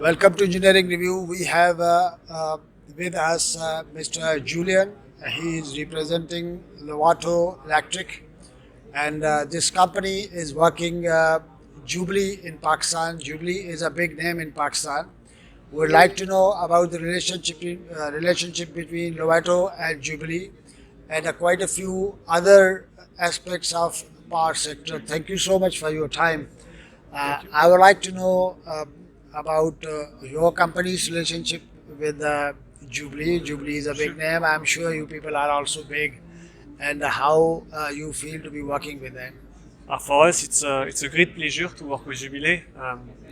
Welcome to Engineering Review. We have with us Mr. Julien. He is representing Lovato Electric, and this company is working Jubilee in Pakistan. Jubilee is a big name in Pakistan. We'd like to know about the relationship between Lovato and Jubilee, and quite a few other aspects of power sector. Thank you so much for your time. I would like to know about your company's relationship with Jubilee. Jubilee is a big name. I'm sure you people are also big, and how you feel to be working with them. For us, it's a great pleasure to work with Jubilee.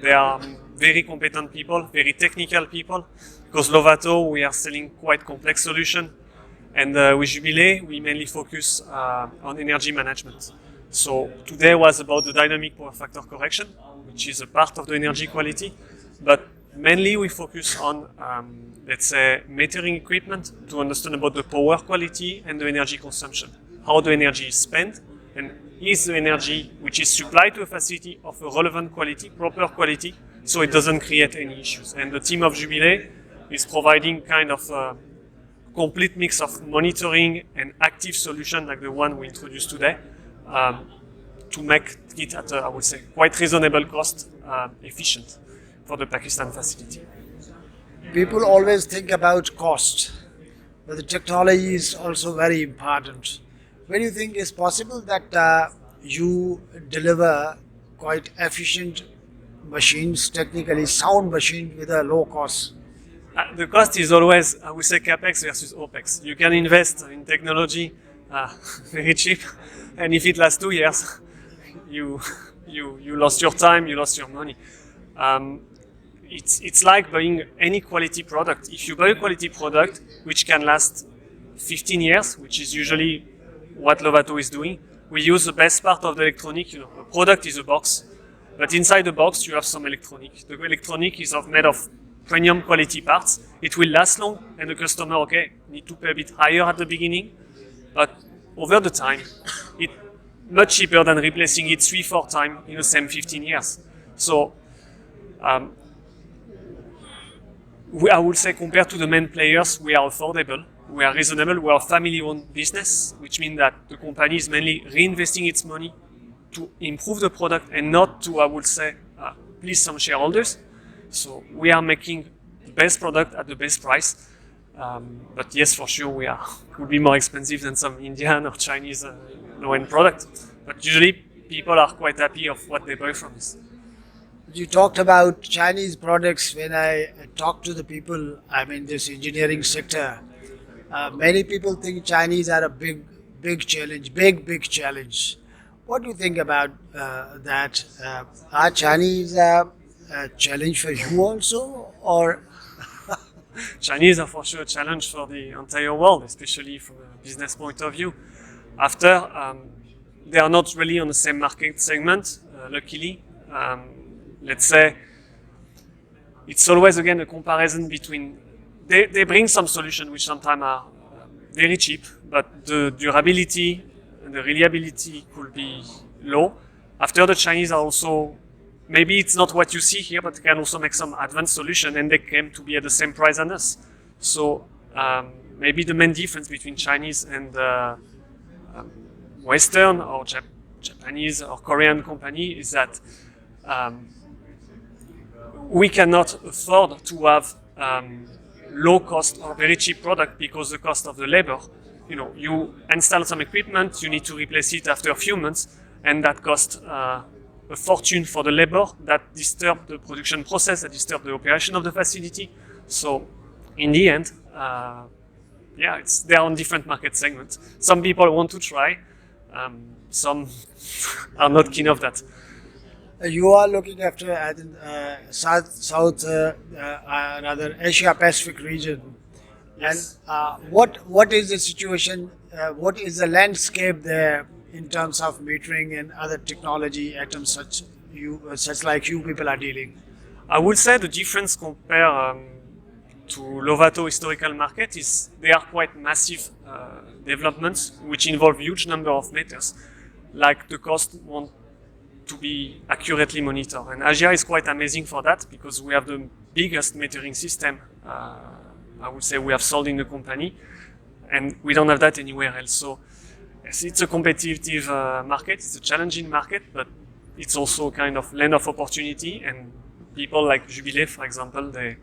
They are very competent people, very technical people. Because Lovato, we are selling quite complex solutions, and with Jubilee, we mainly focus on energy management. So today was about the dynamic power factor correction, which is a part of the energy quality, but mainly we focus on, let's say, metering equipment to understand about the power quality and the energy consumption, how the energy is spent, and is the energy which is supplied to a facility of a relevant quality, proper quality, so it doesn't create any issues. And the team of Jubilee is providing kind of a complete mix of monitoring and active solution like the one we introduced today, to make it at a, I would say, quite reasonable cost, efficient for the Pakistan facility. People always think about cost, but the technology is also very important. When you think it's possible that you deliver quite efficient machines, technically sound machines with a low cost? The cost is always, I would say, capex versus opex. You can invest in technology very cheap, and if it lasts 2 years, you lost your time, you lost your money. It's like buying any quality product. If you buy a quality product which can last 15 years, which is usually what Lovato is doing, we use the best part of the electronic. You know, the product is a box, but inside the box you have some electronic. The electronic is much of premium quality parts. It will last long, and the customer, okay, need to pay a bit higher at the beginning, but over the time, it's much cheaper than replacing it 3-4 times in the same 15 years. So, I would say compared to the main players, we are affordable, we are reasonable, we are a family-owned business, which means that the company is mainly reinvesting its money to improve the product and not to, I would say, please some shareholders. So we are making the best product at the best price. But yes, for sure, could be more expensive than some Indian or Chinese low-end product. But usually, people are quite happy of what they buy from us. You talked about Chinese products. When I talk to the people, I'm in this engineering sector. Many people think Chinese are a big challenge, big challenge. What do you think about that? Are Chinese a challenge for you also, or? Chinese are for sure a challenge for the entire world, especially from a business point of view. After, they are not really on the same market segment, luckily. Let's say, it's always again a comparison between, they bring some solutions which sometimes are very cheap, but the durability and the reliability could be low. After, the Chinese are also, maybe it's not what you see here, but can also make some advanced solution, and they came to be at the same price as us. So maybe the main difference between Chinese and Western or Japanese or Korean company is that we cannot afford to have low cost or very cheap product because the cost of the labor. You know, you install some equipment, you need to replace it after a few months, and that costs a fortune for the labor, that disturb the production process, that disturb the operation of the facility. So in the end, they are on different market segments. Some people want to try, some are not keen of that. You are looking after rather Asia Pacific region. Yes. And what is the situation? What is the landscape there in terms of metering and other technology items such like you people are dealing? I would say the difference compared to Lovato historical market is they are quite massive developments which involve huge number of meters. Like the cost won't to be accurately monitored. And Asia is quite amazing for that because we have the biggest metering system, I would say, we have sold in the company, and we don't have that anywhere else. So yes, it's a competitive market, it's a challenging market, but it's also kind of land of opportunity, and people like Jubilee, for example, they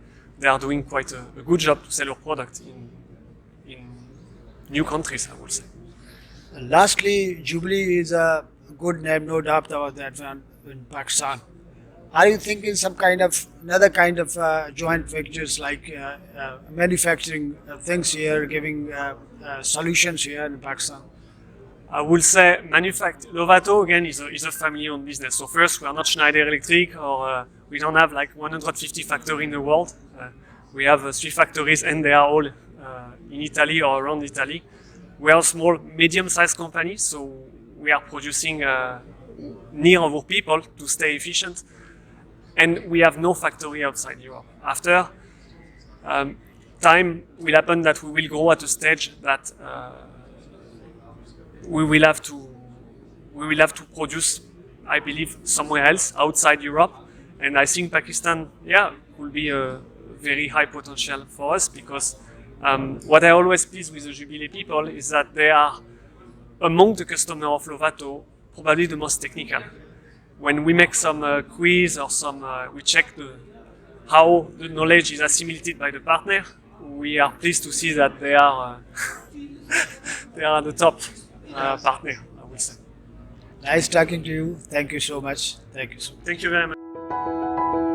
are doing quite a good job to sell your product in new countries, I would say. And lastly, Jubilee is a good name, no doubt about that, in Pakistan. Are you thinking some kind of another kind of joint ventures like manufacturing things here, giving solutions here in Pakistan? I would say Lovato again is a family-owned business. So first, we are not Schneider Electric, or we don't have like 150 factories in the world. We have 3 factories, and they are all in Italy or around Italy. We are a small, medium-sized company, so we are producing near our people to stay efficient, and we have no factory outside Europe. After time will happen that we will grow at a stage that we will have to produce, I believe, somewhere else outside Europe, and I think Pakistan, will be a very high potential for us because what I always please with the Jubilee people is that they are among the customers of Lovato probably the most technical. When we make some quiz or we check how the knowledge is assimilated by the partner, we are pleased to see that they are they are the top partner, I would say. Nice talking to you. Thank you so much. Thank you so much. Thank you very much.